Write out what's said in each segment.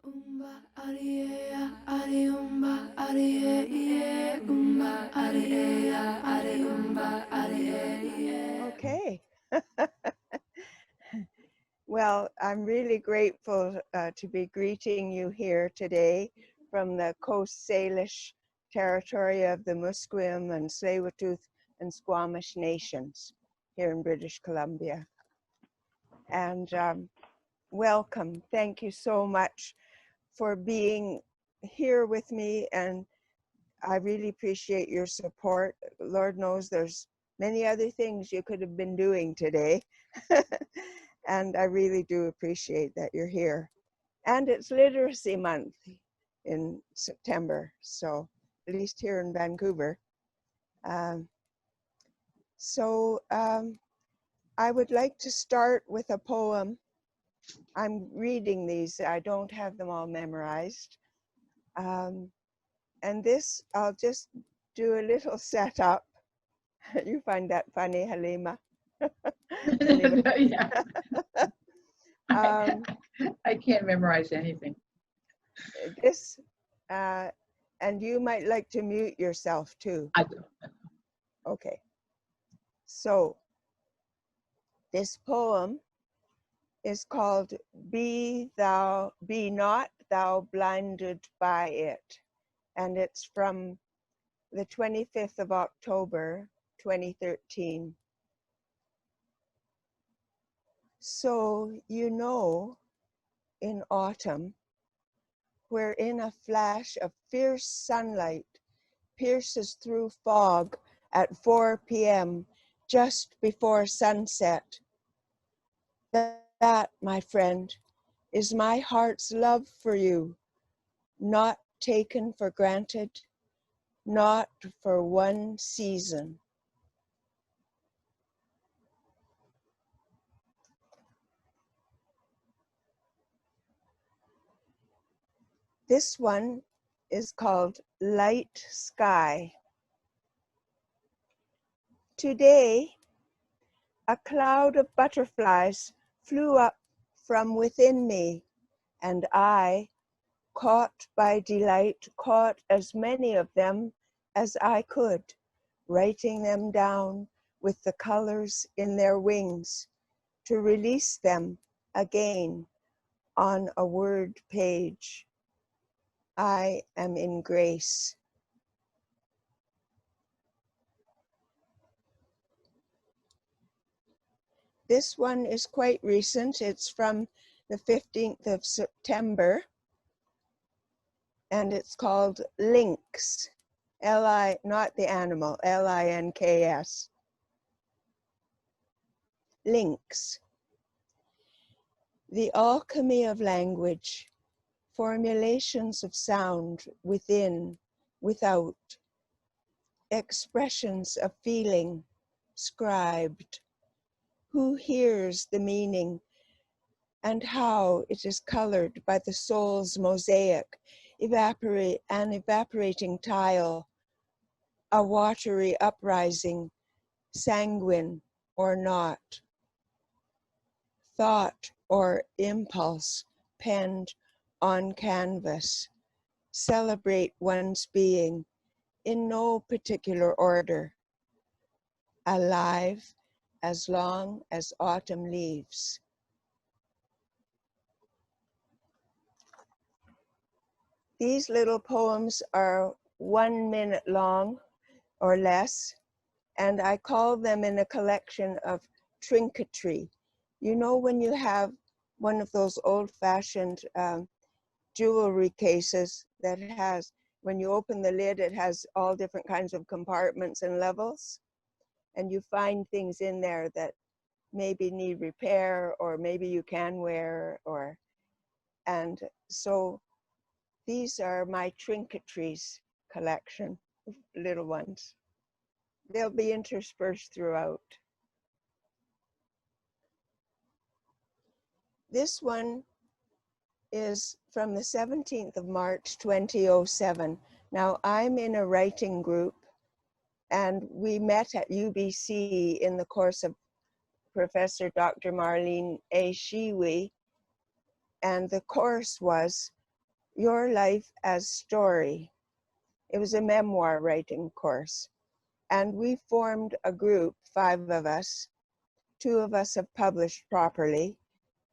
Umba ariya ari umba ariye iye umba ariya ari umba ariye iye. Okay. Well, I'm really grateful to be greeting you here today from the Coast Salish territory of the Musqueam and Tsleil-Waututh and Squamish nations here in British Columbia. And welcome. Thank you so much for being here with me, and I really appreciate your support. Lord knows there's many other things you could have been doing today. And I really do appreciate that you're here. And it's Literacy Month in September, so at least here in Vancouver. I would like to start with a poem. I'm reading these, I don't have them all memorized. And this, I'll just do a little setup. You find that funny, Halima? Yeah. I can't memorize anything. This, and you might like to mute yourself too. I don't. Okay. So, this poem is called Be Not Thou Blinded by It. And it's from the 25th of October, 2013. So, you know, in autumn, wherein a flash of fierce sunlight pierces through fog at 4 p.m. just before sunset, that, my friend, is my heart's love for you, not taken for granted, not for one season. This one is called Light Sky. Today, a cloud of butterflies flew up from within me, and I, caught by delight, caught as many of them as I could, writing them down with the colors in their wings to release them again on a word page. I am in grace. This one is quite recent. It's from the 15th of September, and it's called Lynx. L-I, not the animal, L-I-N-K-S. Lynx. The alchemy of language, formulations of sound within, without, expressions of feeling, scribed. Who hears the meaning and how it is colored by the soul's mosaic, an evaporating tile, a watery uprising, sanguine or not, thought or impulse penned on canvas, celebrate one's being in no particular order, alive as long as autumn leaves. These little poems are 1 minute long or less, and I call them in a collection of trinketry. You know when you have one of those old-fashioned jewelry cases that has, when you open the lid, it has all different kinds of compartments and levels, and you find things in there that maybe need repair or maybe you can wear, and so these are my trinketries collection, little ones. They'll be interspersed throughout. This one is from the 17th of March, 2007. Now I'm in a writing group, and we met at UBC in the course of Professor Dr. Marlene A. Shiwi, and the course was Your Life as Story. It was a memoir writing course. And we formed a group, 5 of us. 2 of us have published properly,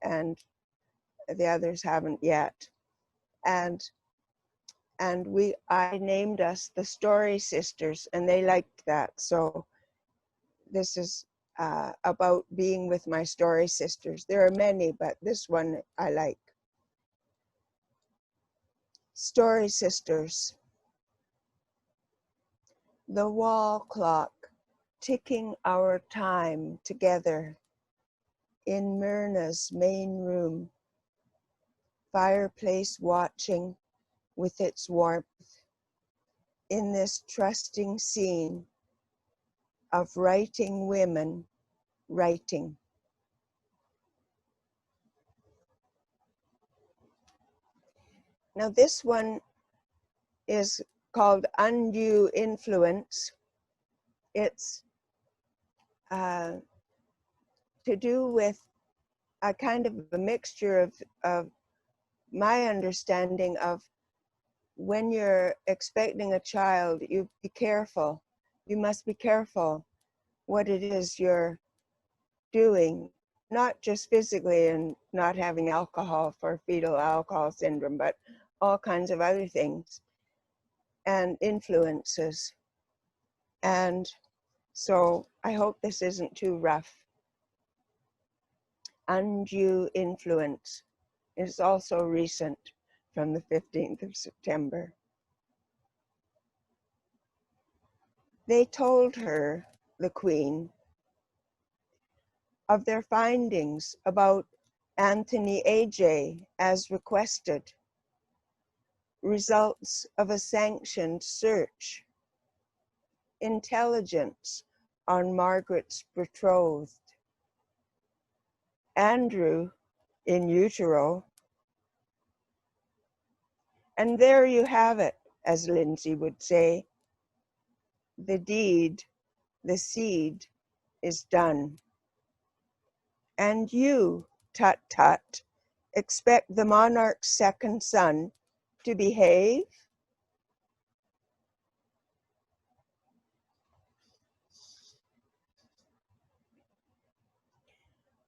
and the others haven't yet. And I named us the Story Sisters, and they liked that. So this is about being with my story sisters. There are many, but this one I like. Story Sisters. The wall clock ticking our time together in Myrna's main room, fireplace watching with its warmth in this trusting scene of writing women writing. Now this one is called Undue Influence. It's to do with a kind of a mixture of my understanding of when you're expecting a child, you be careful. You must be careful what it is you're doing, not just physically and not having alcohol for fetal alcohol syndrome, but all kinds of other things and influences. And so I hope this isn't too rough. Undue Influence is also recent, from the 15th of September. They told her, the Queen, of their findings about Anthony A.J. as requested, results of a sanctioned search, intelligence on Margaret's betrothed, Andrew in utero, and there you have it, as Lindsay would say. The deed, the seed is done. And you, Tut Tut, expect the monarch's second son to behave?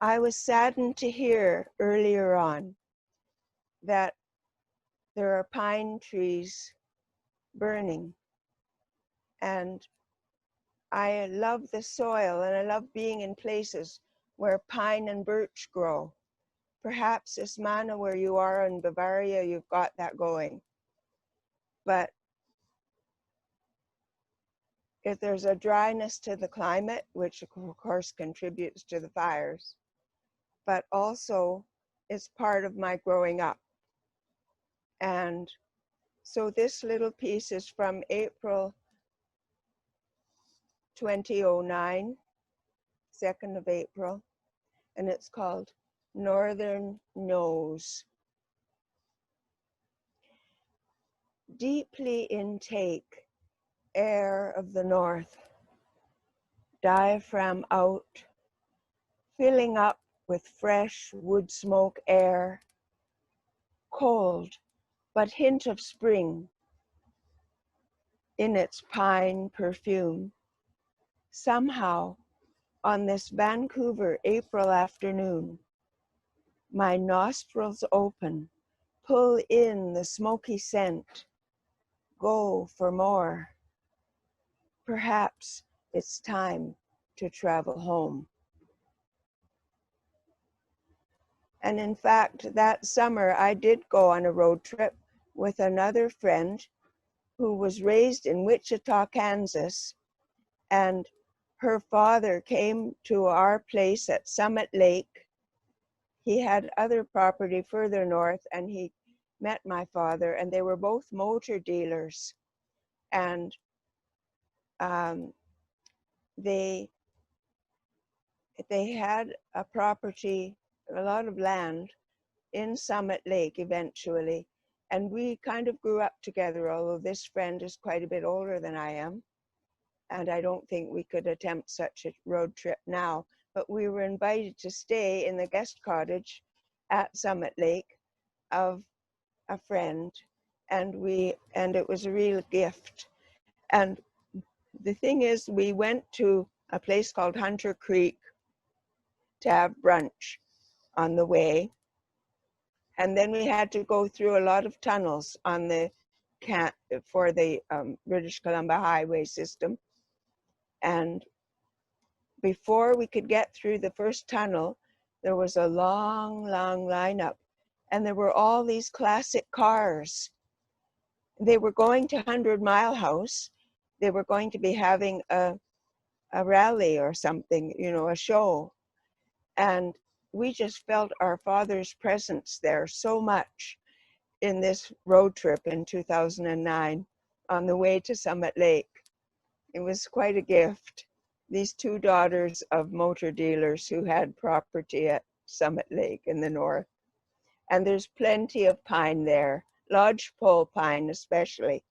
I was saddened to hear earlier on that there are pine trees burning. And I love the soil, and I love being in places where pine and birch grow. Perhaps Ismana, where you are in Bavaria, you've got that going. But if there's a dryness to the climate, which of course contributes to the fires, but also it's part of my growing up. And so this little piece is from April 2009, 2nd of April, and it's called Northern Nose. Deeply intake air of the north, diaphragm out, filling up with fresh wood smoke air, cold, but hint of spring in its pine perfume. Somehow, on this Vancouver April afternoon, my nostrils open, pull in the smoky scent, go for more. Perhaps it's time to travel home. And in fact, that summer I did go on a road trip with another friend who was raised in Wichita, Kansas, and her father came to our place at Summit Lake. He had other property further north, and he met my father, and they were both motor dealers. And they had a property, a lot of land in Summit Lake eventually. And we kind of grew up together, although this friend is quite a bit older than I am. And I don't think we could attempt such a road trip now. But we were invited to stay in the guest cottage at Summit Lake of a friend, and it was a real gift. And the thing is, we went to a place called Hunter Creek to have brunch on the way. And then we had to go through a lot of tunnels on the for the British Columbia highway system. And before we could get through the first tunnel, there was a long, long lineup. And there were all these classic cars. They were going to 100 Mile House. They were going to be having a rally or something, you know, a show. And we just felt our Father's presence there so much in this road trip in 2009 on the way to Summit Lake. It was quite a gift. These two daughters of motor dealers who had property at Summit Lake in the north. And there's plenty of pine there, lodgepole pine especially.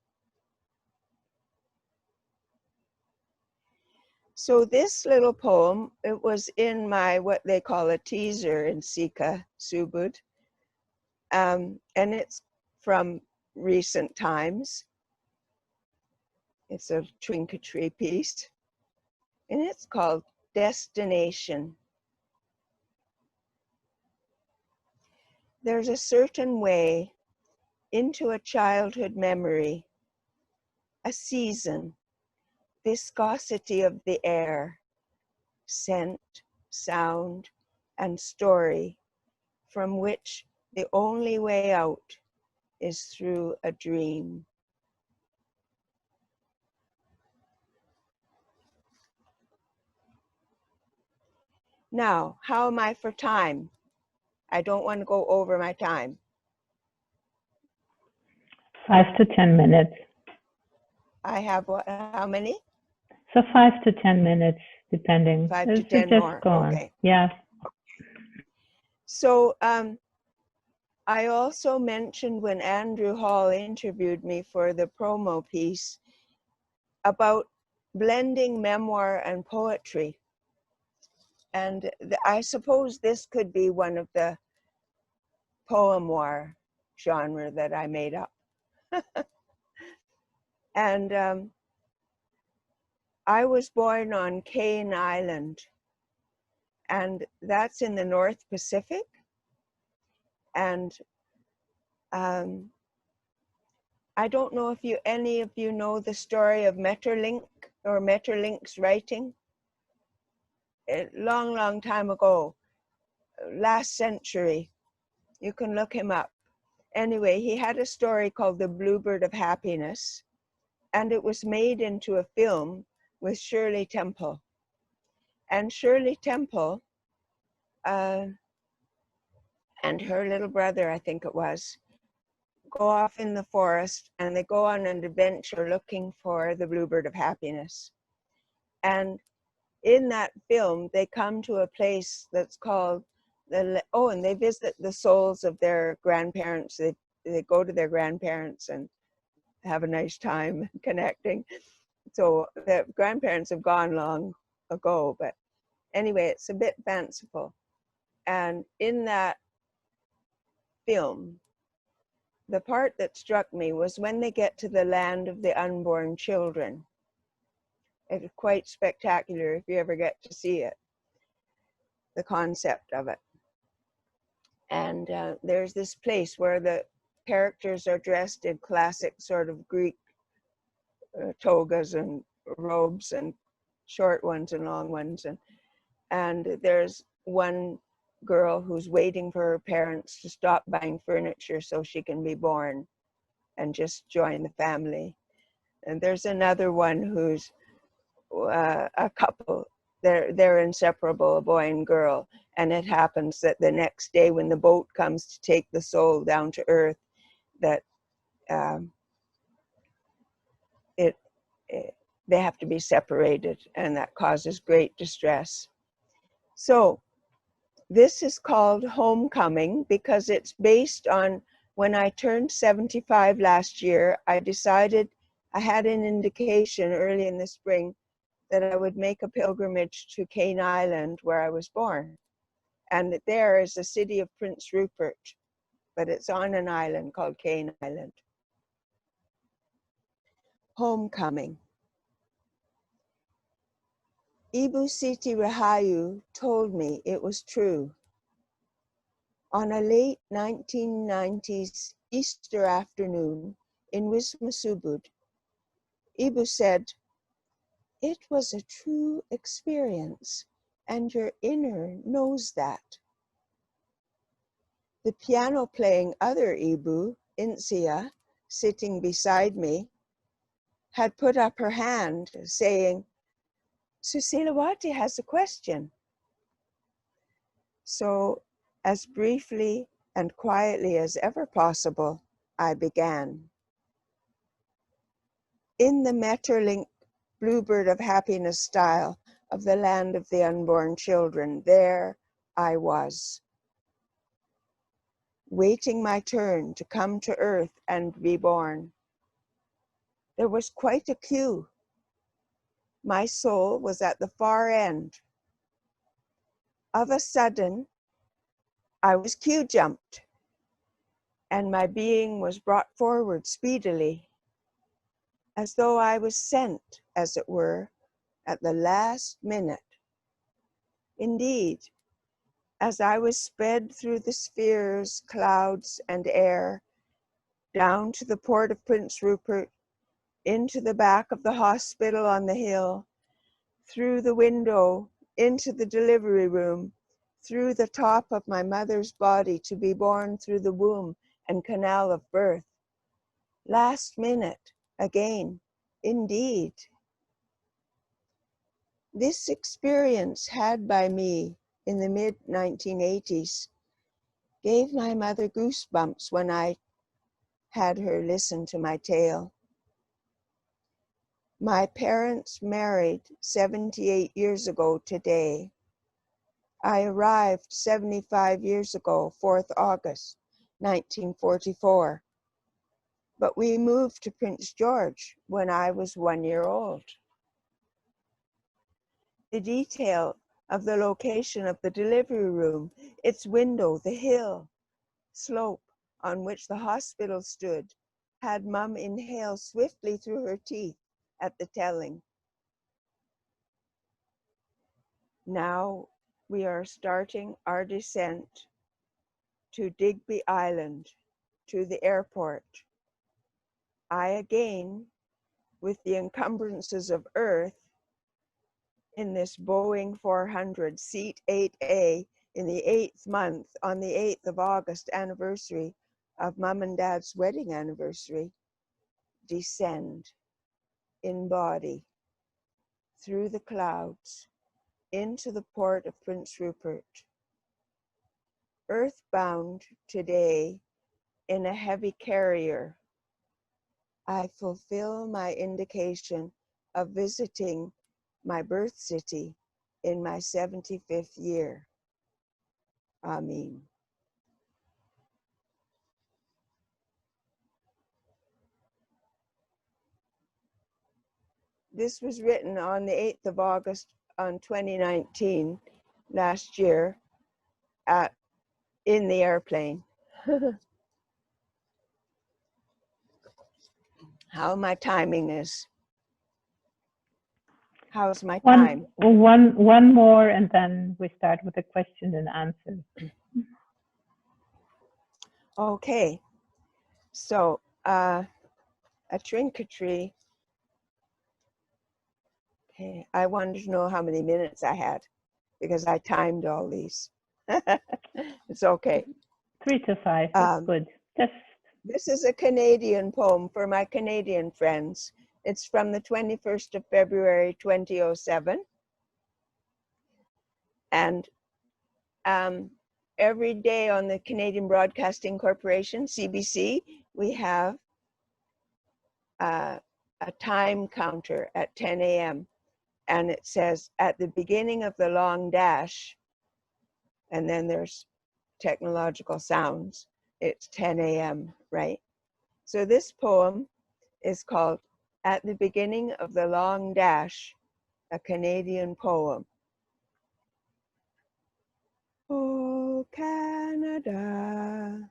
So this little poem, it was in my, what they call a teaser in SICA, Subud. And it's from recent times. It's a trinketry piece. And it's called Destination. There's a certain way into a childhood memory, a season, viscosity of the air, scent, sound, and story, from which the only way out is through a dream. Now, how am I for time? I don't want to go over my time. 5 to 10 minutes. I have what, how many? So 5 to 10 minutes, depending. 5 to So 10 just more, go on. okay. Yeah. So I also mentioned when Andrew Hall interviewed me for the promo piece about blending memoir and poetry. And I suppose this could be one of the poemoir genre that I made up. And I was born on Cane Island, and that's in the North Pacific. And I don't know if any of you know the story of Metterlink or Metterlink's writing. A long, long time ago, last century. You can look him up. Anyway, he had a story called The Bluebird of Happiness, and it was made into a film with Shirley Temple. And Shirley Temple and her little brother, I think it was, go off in the forest and they go on an adventure looking for the Bluebird of Happiness. And in that film, they come to a place that's called and they visit the souls of their grandparents. They go to their grandparents and have a nice time connecting. So the grandparents have gone long ago, but anyway, it's a bit fanciful. And in that film, the part that struck me was when they get to the land of the unborn children. It's quite spectacular if you ever get to see it, the concept of it. And there's this place where the characters are dressed in classic sort of Greek togas and robes, and short ones and long ones. And there's one girl who's waiting for her parents to stop buying furniture so she can be born and just join the family. And there's another one who's a couple. They're inseparable, a boy and girl. And it happens that the next day when the boat comes to take the soul down to earth, that they have to be separated, and that causes great distress. So this is called Homecoming because it's based on when I turned 75 last year. I decided, I had an indication early in the spring that I would make a pilgrimage to Cane Island where I was born. And there is the city of Prince Rupert, but it's on an island called Cane Island. Homecoming. Ibu Siti Rahayu told me it was true. On a late 1990s Easter afternoon in Wisma Subud, Ibu said, "It was a true experience, and your inner knows that." The piano-playing other Ibu, Insia, sitting beside me, had put up her hand, saying, "Susilawati has a question." So, as briefly and quietly as ever possible, I began. In the Metterlink Bluebird of Happiness style of the land of the unborn children, there I was, waiting my turn to come to earth and be born. There was quite a queue. My soul was at the far end. Of a sudden, I was queue jumped, and my being was brought forward speedily, as though I was sent, as it were, at the last minute. Indeed, as I was sped through the spheres, clouds, and air, down to the port of Prince Rupert, into the back of the hospital on the hill, through the window, into the delivery room, through the top of my mother's body to be born through the womb and canal of birth. Last minute, again, indeed. This experience had by me in the mid-1980s gave my mother goosebumps when I had her listen to my tale. My parents married 78 years ago today. I arrived 75 years ago, 4th August, 1944. But we moved to Prince George when I was 1 year old. The detail of the location of the delivery room, its window, the hill, slope on which the hospital stood, had Mum inhale swiftly through her teeth at the telling. Now we are starting our descent to Digby Island, to the airport. I again, with the encumbrances of Earth, in this Boeing 400, seat 8A, in the 8th month, on the 8th of August anniversary of Mum and Dad's wedding anniversary, descend in body through the clouds into the port of Prince Rupert. Earthbound today in a heavy carrier, I fulfill my indication of visiting my birth city in my 75th year. Amen. This was written on the 8th of August on 2019, last year, in the airplane. How my timing is. How's my time? One more, and then we start with the question and answer. Okay, so a trinketry. Okay, I wanted to know how many minutes I had because I timed all these. It's okay. 3 to 5, that's good. This is a Canadian poem for my Canadian friends. It's from the 21st of February, 2007. And every day on the Canadian Broadcasting Corporation, CBC, we have a time counter at 10 a.m. And it says, at the beginning of the long dash, and then there's technological sounds, it's 10 a.m., right? So this poem is called At the Beginning of the Long Dash, a Canadian poem. Oh, Canada,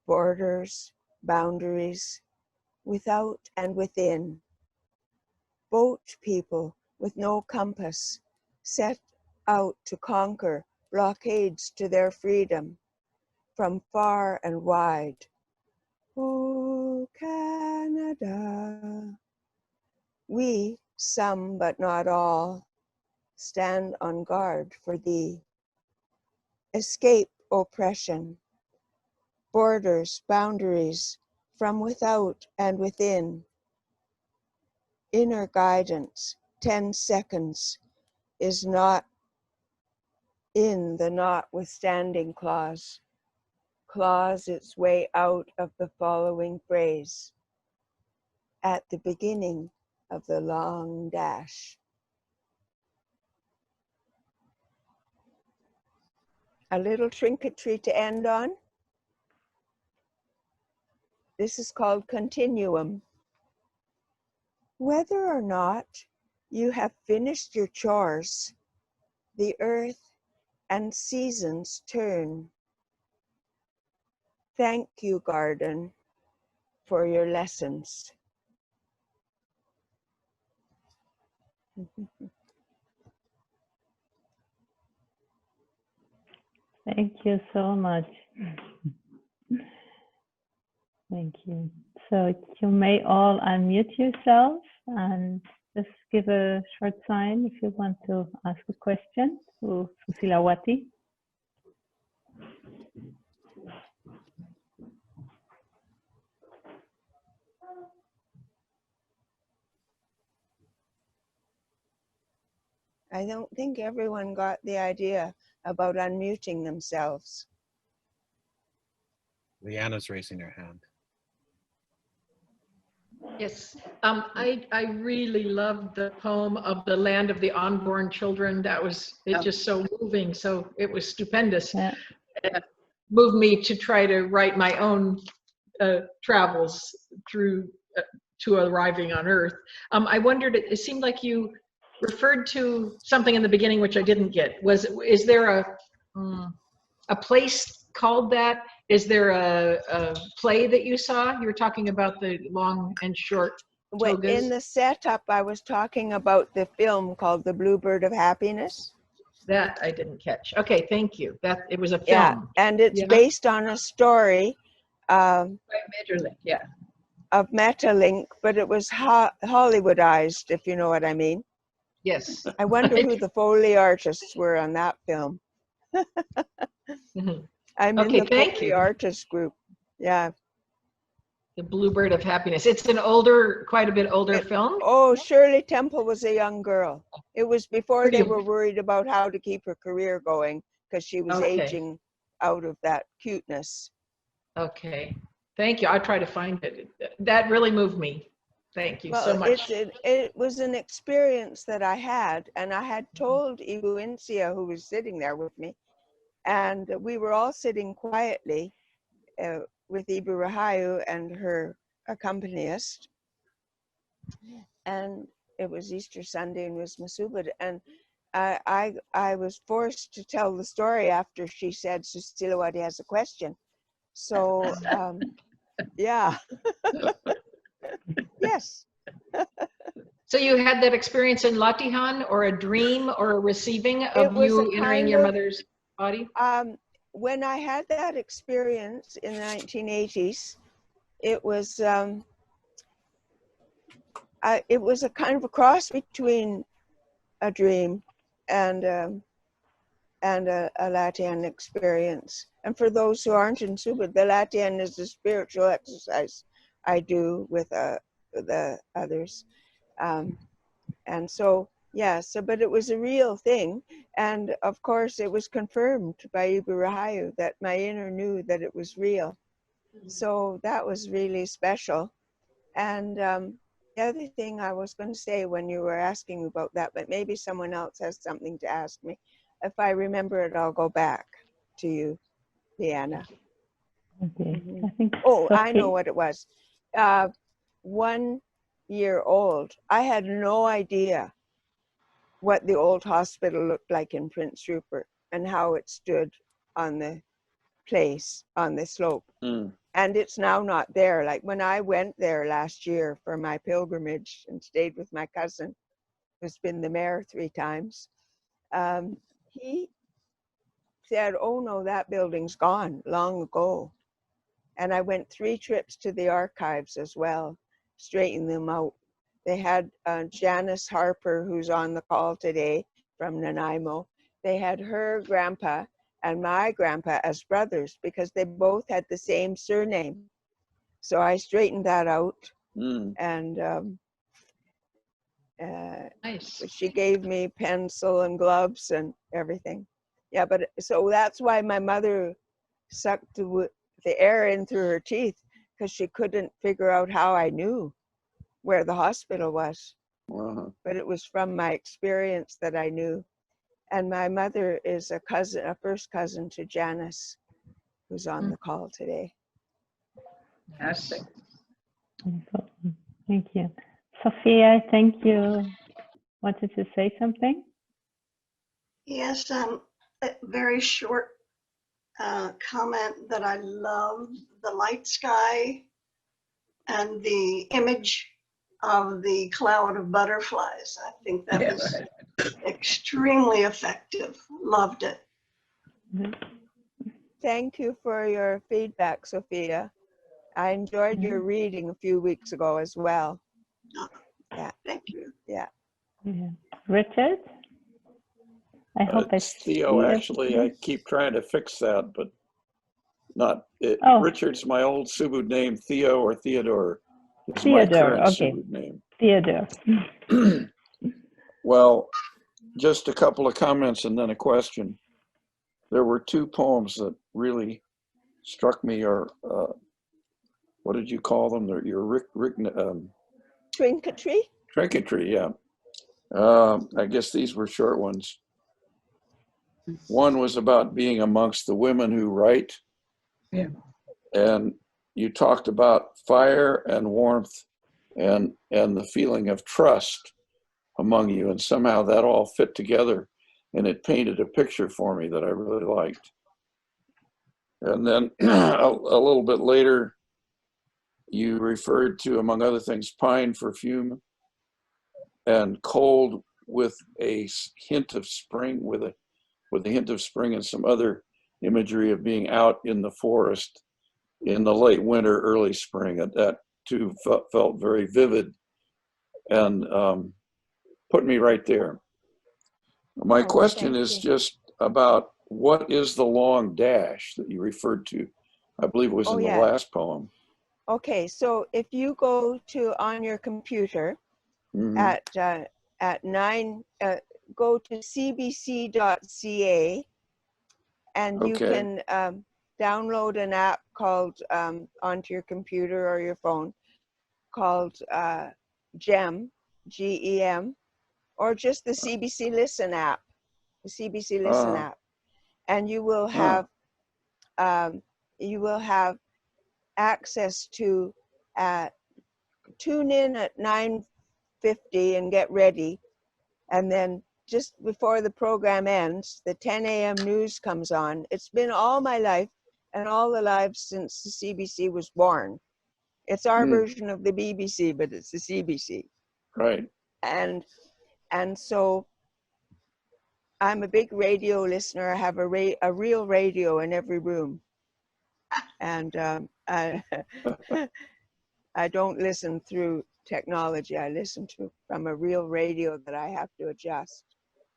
borders, boundaries, without and within. Boat people with no compass set out to conquer blockades to their freedom from far and wide. Oh, Canada. We, some but not all, stand on guard for thee. Escape oppression, borders, boundaries, from without and within. Inner guidance, 10 seconds, is not in the notwithstanding clause. Clause its way out of the following phrase. At the beginning of the long dash. A little trinketry to end on. This is called continuum. Whether or not you have finished your chores, the earth and seasons turn. Thank you, garden, for your lessons. Thank you so much. Thank you. So you may all unmute yourselves and just give a short sign if you want to ask a question to Susilawati. I don't think everyone got the idea about unmuting themselves. Leanna's raising her hand. Yes, I really loved the poem of the land of the unborn children. That was just so moving. So it was stupendous. Yeah. It moved me to try to write my own travels through to arriving on Earth. I wondered, it seemed like you referred to something in the beginning which I didn't get. Is there a place called that? Is there a play that you saw? You were talking about the long and short togas. In the setup, I was talking about the film called The Bluebird of Happiness. That I didn't catch. Okay, thank you. That it was a film. Yeah, and it's based on a story Yeah. of Metalink, but it was Hollywoodized, if you know what I mean. Yes. I wonder who the Foley artists were on that film. I'm in the Foley artist group. Yeah. The Bluebird of Happiness. It's an older, quite a bit older film. Oh, Shirley Temple was a young girl. It was before they were worried about how to keep her career going because she was aging out of that cuteness. Okay. Thank you. I'll try to find it. That really moved me. Thank you so much. It was an experience that I had, and I had told Ibu Insia, who was sitting there with me, and we were all sitting quietly with Ibu Rahayu and her accompanist, and it was Easter Sunday and was Masubad, and I was forced to tell the story after she said Susilawati has a question. So yeah. Yes. So you had that experience in Latihan, or a dream, or a receiving of you entering your mother's body? When I had that experience in the 1980s, it was a kind of a cross between a dream and a Latihan experience. And for those who aren't in Subud, the Latihan is a spiritual exercise I do with the others. And so, yeah, but it was a real thing. And of course, it was confirmed by Ibu Rahayu that my inner knew that it was real. So that was really special. And the other thing I was going to say when you were asking about that, but maybe someone else has something to ask me. If I remember it, I'll go back to you, Leanna. Okay. I think I know what it was. 1 year old. I had no idea what the old hospital looked like in Prince Rupert and how it stood on the place, on the slope. and it's now not there. Like when I went there last year for my pilgrimage and stayed with my cousin, who's been the mayor 3 times, he said, "Oh no, that building's gone long ago." And I went 3 trips to the archives as well, straighten them out. They had Janice Harper, who's on the call today from Nanaimo. They had her grandpa and my grandpa as brothers because they both had the same surname. So I straightened that out. And Nice. she gave me pencil and gloves and everything. Yeah, but so that's why my mother sucked the air in through her teeth, because she couldn't figure out how I knew where the hospital was. But it was from my experience that I knew. And my mother is a first cousin to Janice, who's on the call today. Yes. Thank you. Sophia, thank you. Wanted to say something? Yes, a very short comment that I love the light sky and the image of the cloud of butterflies. I think that was extremely effective. Loved it. Thank you for your feedback, Sophia. I enjoyed your reading a few weeks ago as well. Yeah. Thank you. Yeah. Richard? I hope It's Theo, actually. I keep trying to fix that, but not it. Richard's my old Subud name. Theo or Theodore is my current Subud name. Theodore. Well, just a couple of comments and then a question. There were 2 poems that really struck me, or what did you call them? Your Trinketry? Trinketry, yeah. I guess these were short ones. One was about being amongst the women who write. Yeah. And you talked about fire and warmth and the feeling of trust among you. And somehow that all fit together, and it painted a picture for me that I really liked. And then a little bit later, you referred to, among other things, pine perfume and cold with a hint of spring, with a hint of spring, and some other imagery of being out in the forest in the late winter, early spring. And that too felt very vivid and put me right there. My question is just about, what is the long dash that you referred to? I believe it was in the last poem. Okay, so if you go on your computer at 9, go to cbc.ca, and you can download an app called onto your computer or your phone called GEM, GEM, or just the CBC Listen app, the CBC Listen app, and you will have access to tune in at 9:50 and get ready, and then just before the program ends, the 10 a.m. news comes on. It's been all my life and all the lives since the CBC was born. It's our version of the BBC, but it's the CBC. Right. And so I'm a big radio listener. I have a real radio in every room. And I don't listen through technology. I listen from a real radio that I have to adjust.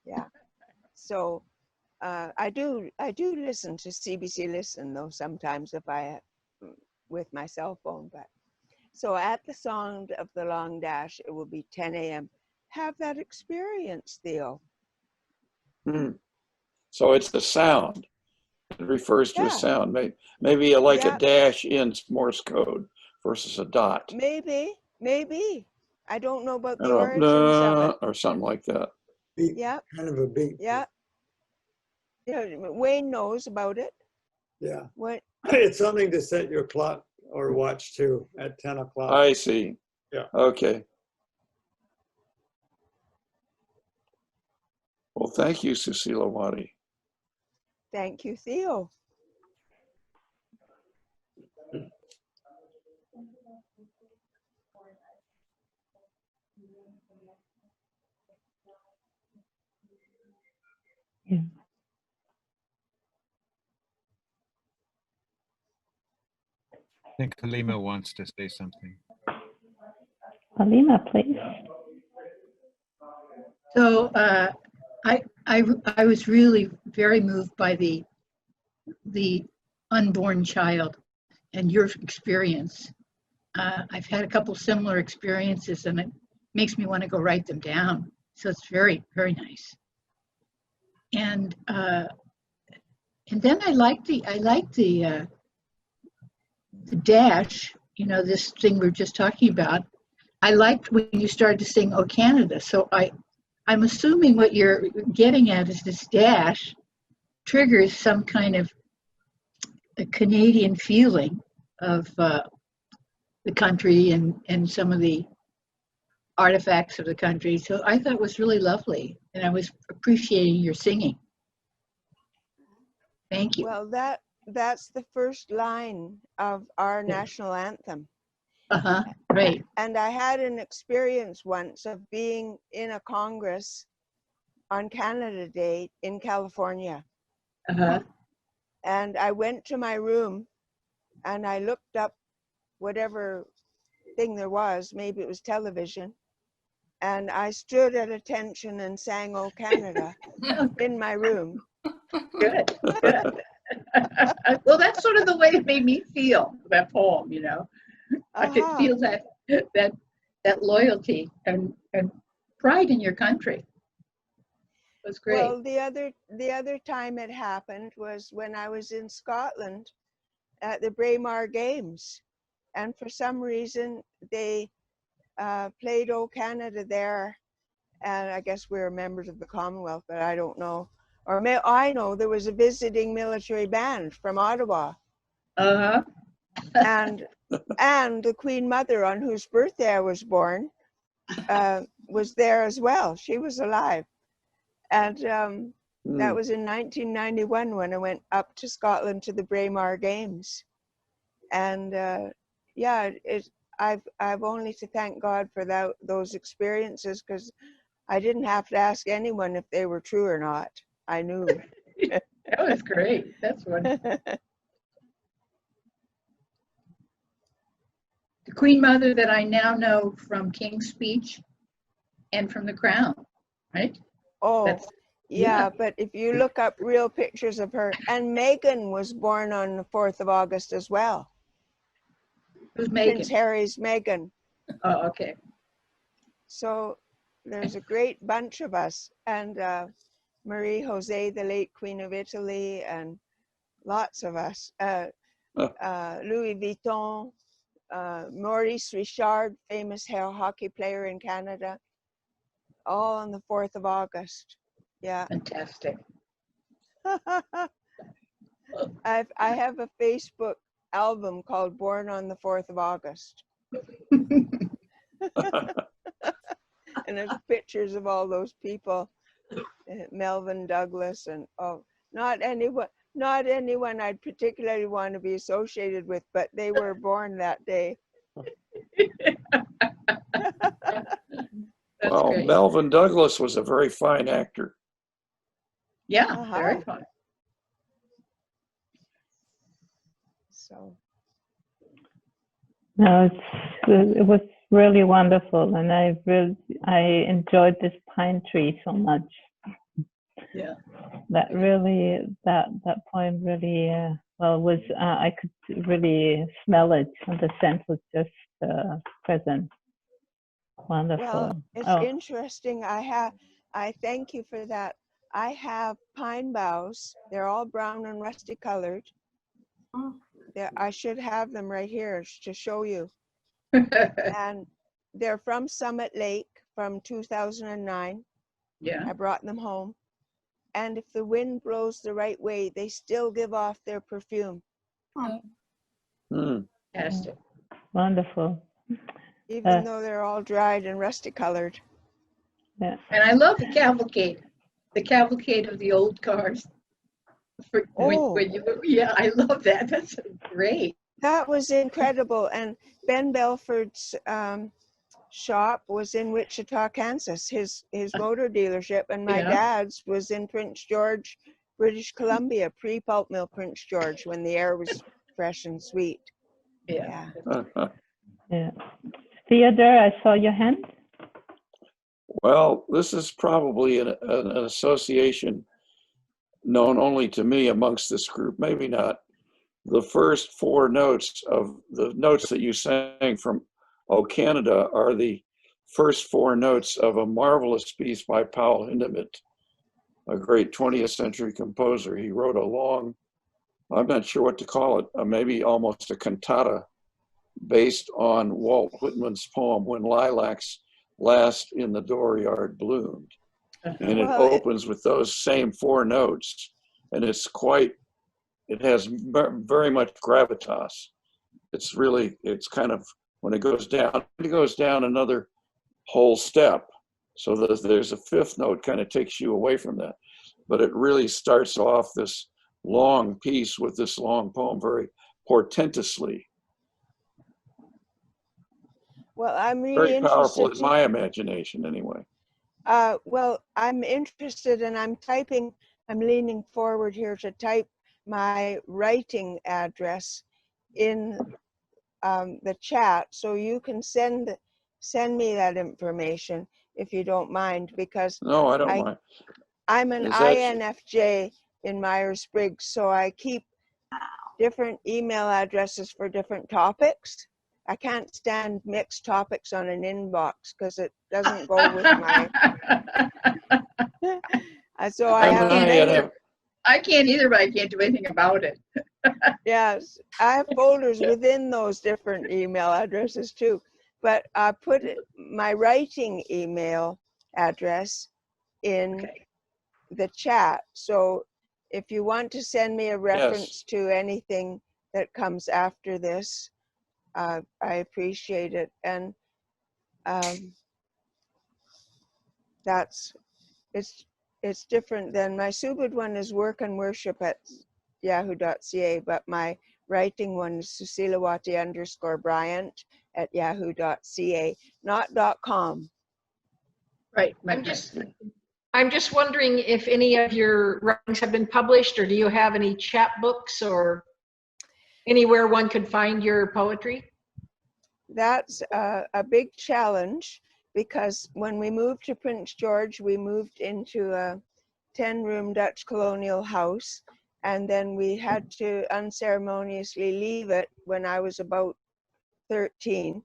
Yeah. So I do listen to CBC Listen though sometimes if with my cell phone. But so at the sound of the long dash, it will be 10 a.m. Have that experience, Theo. So it's the sound. It refers to a sound. Maybe like a dash in Morse code versus a dot. Maybe. I don't know about the origins of it. Or something like that. Beat, Yeah. Kind of a beat. Yeah. Wayne knows about it. Yeah. What? It's something to set your clock or watch to at 10 o'clock. I see. Yeah. Okay. Well, thank you, Susilawati. Thank you, Theo. Yeah. I think Halima wants to say something. Halima, please. So I was really very moved by the unborn child and your experience. I've had a couple similar experiences, and it makes me want to go write them down. So it's very, very nice. And then I like the dash. You know, this thing we were just talking about. I liked when you started to sing "Oh Canada." So I'm assuming what you're getting at is this dash triggers some kind of a Canadian feeling of the country and some of the artifacts of the country. So I thought it was really lovely, and I was appreciating your singing. Thank you. Well, that's the first line of our national anthem. Uh-huh, right. And I had an experience once of being in a Congress on Canada Day in California. Uh-huh. And I went to my room and I looked up whatever thing there was, maybe it was television, and I stood at attention and sang "Oh Canada" in my room. Good. Good. Well, that's sort of the way it made me feel, that poem, you know. I could feel that loyalty and pride in your country. It was great. Well, the other time it happened was when I was in Scotland at the Braemar Games, and for some reason they played "Oh Canada" there, and I guess we were members of the Commonwealth, but I don't know. Or I know there was a visiting military band from Ottawa. Uh-huh. And the Queen Mother, on whose birthday I was born, was there as well. She was alive. And that was in 1991 when I went up to Scotland to the Braemar Games. And yeah, I've only to thank God for those experiences, because I didn't have to ask anyone if they were true or not. I knew. That was great. That's wonderful. The Queen Mother that I now know from King's Speech and from The Crown, right? Oh, yeah, but if you look up real pictures of her, and Meghan was born on the 4th of August as well. Who's Meghan? Prince Harry's Meghan. Oh, okay. So there's a great bunch of us, and Marie Jose, the late Queen of Italy, and lots of us. Louis Vuitton, Maurice Richard, famous hockey player in Canada, all on the 4th of August. Yeah. Fantastic. I have a Facebook album called Born on the 4th of August. And there's pictures of all those people, Melvin Douglas, and not anyone I'd particularly want to be associated with, but they were born that day. Well, great. Melvin Douglas was a very fine actor. Yeah, very fun. So. No, it was really wonderful, and I enjoyed this pine tree so much. Yeah. That poem really was I could really smell it, and the scent was just present. Wonderful. Well, it's interesting. I thank you for that. I have pine boughs. They're all brown and rusty colored. I should have them right here to show you. And they're from Summit Lake from 2009. Yeah. I brought them home. And if the wind blows the right way, they still give off their perfume. Fantastic. Wonderful. Even though they're all dried and rusty colored. Yeah. And I love the cavalcade of the old cars. Yeah, I love that. That's great. That was incredible. And Ben Belford's shop was in Wichita, Kansas, his motor dealership, and my Yeah. dad's was in Prince George, British Columbia, pre-pulp mill Prince George, when the air was fresh and sweet. Yeah. Yeah. Theodore, I saw your hand. Well, this is probably an association known only to me amongst this group, maybe not. The first four notes of the notes that you sang from O Canada are the first four notes of a marvelous piece by Paul Hindemith, a great 20th century composer. He wrote a long, I'm not sure what to call it, maybe almost a cantata based on Walt Whitman's poem, When Lilacs Last in the Dooryard Bloomed. And it opens with those same four notes, and it's quite, it has very much gravitas. It's really, it's kind of, when it goes down another whole step. So there's a fifth note, kind of takes you away from that. But it really starts off this long piece with this long poem very portentously. Well, I'm really Very powerful interested in my imagination anyway. Well, I'm interested, and I'm leaning forward here to type my writing address in the chat, so you can send me that information if you don't mind, because No, I don't mind. I'm an INFJ in Myers-Briggs, so I keep different email addresses for different topics. I can't stand mixed topics on an inbox because it doesn't go with my. So I have many. I can't either, but I can't do anything about it. Yes, I have folders within those different email addresses too. But I put my writing email address in the chat. So if you want to send me a reference to anything that comes after this, I appreciate it. And it's different than my Subud one is work and worship at yahoo.ca, but my writing one is Susilawati_Bryant at yahoo.ca, not .com. Right. I'm just wondering if any of your writings have been published, or do you have any chapbooks or anywhere one could find your poetry? That's a big challenge, because when we moved to Prince George, we moved into a 10-room Dutch colonial house, and then we had to unceremoniously leave it when I was about 13.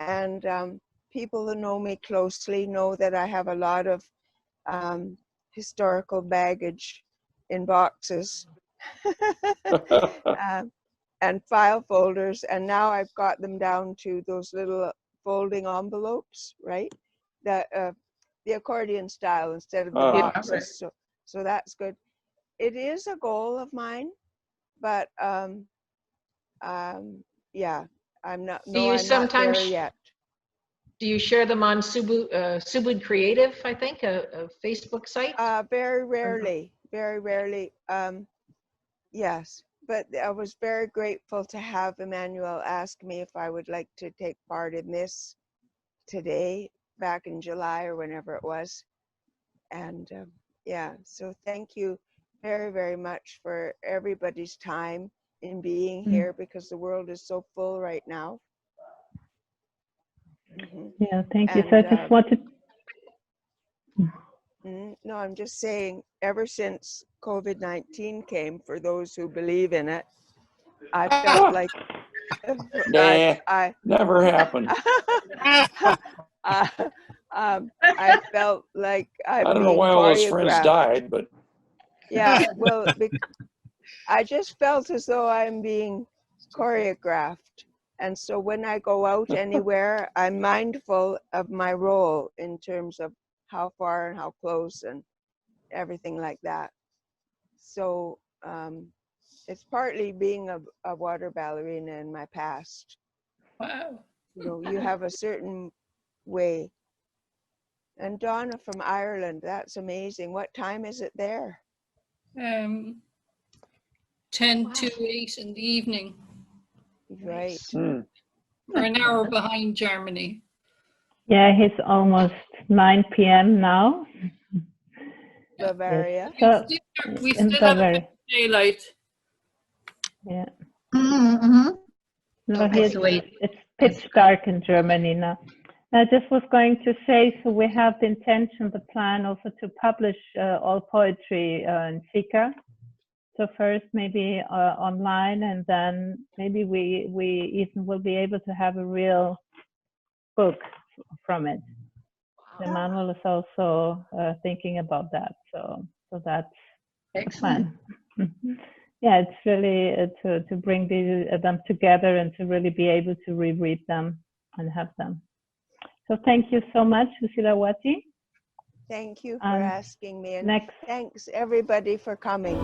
And people who know me closely know that I have a lot of historical baggage in boxes and file folders, and now I've got them down to those little folding envelopes, right? The accordion style instead of the boxes. Right. So that's good. It is a goal of mine, but yeah, I'm not there yet. Do you share them on Subud Creative, I think, a Facebook site? Very rarely, very rarely. Yes, but I was very grateful to have Emmanuel ask me if I would like to take part in this today, back in July or whenever it was. And yeah, so thank you very, very much for everybody's time in being here, because the world is so full right now. Yeah, thank you. So I just wanted. No, I'm just saying, ever since COVID-19 came, for those who believe in it, I felt like I never happened. I felt like I don't know why all those friends died, but yeah, well, I just felt as though I'm being choreographed. And so when I go out anywhere, I'm mindful of my role in terms of how far and how close and everything like that. So it's partly being a water ballerina in my past. Wow. You know, you have a certain way. And Donna from Ireland, that's amazing. What time is it there? 10 to 8 in the evening. Right. Mm. We're an hour behind Germany. Yeah, it's almost 9 p.m. now. Bavaria. So We in still have a bit Bavaria, of daylight. yeah. Mm-hmm. No, Okay, here so wait. it's pitch dark in Germany now. I just was going to say, so we have the intention, the plan also to publish all poetry in SICA. So first maybe online, and then maybe we even will be able to have a real book from it. Emmanuel is also thinking about that. So that's the Excellent. plan. Yeah, it's really to bring them together and to really be able to reread them and have them. So thank you so much, Susilawati. Thank you for And asking me. And next. thanks everybody for coming.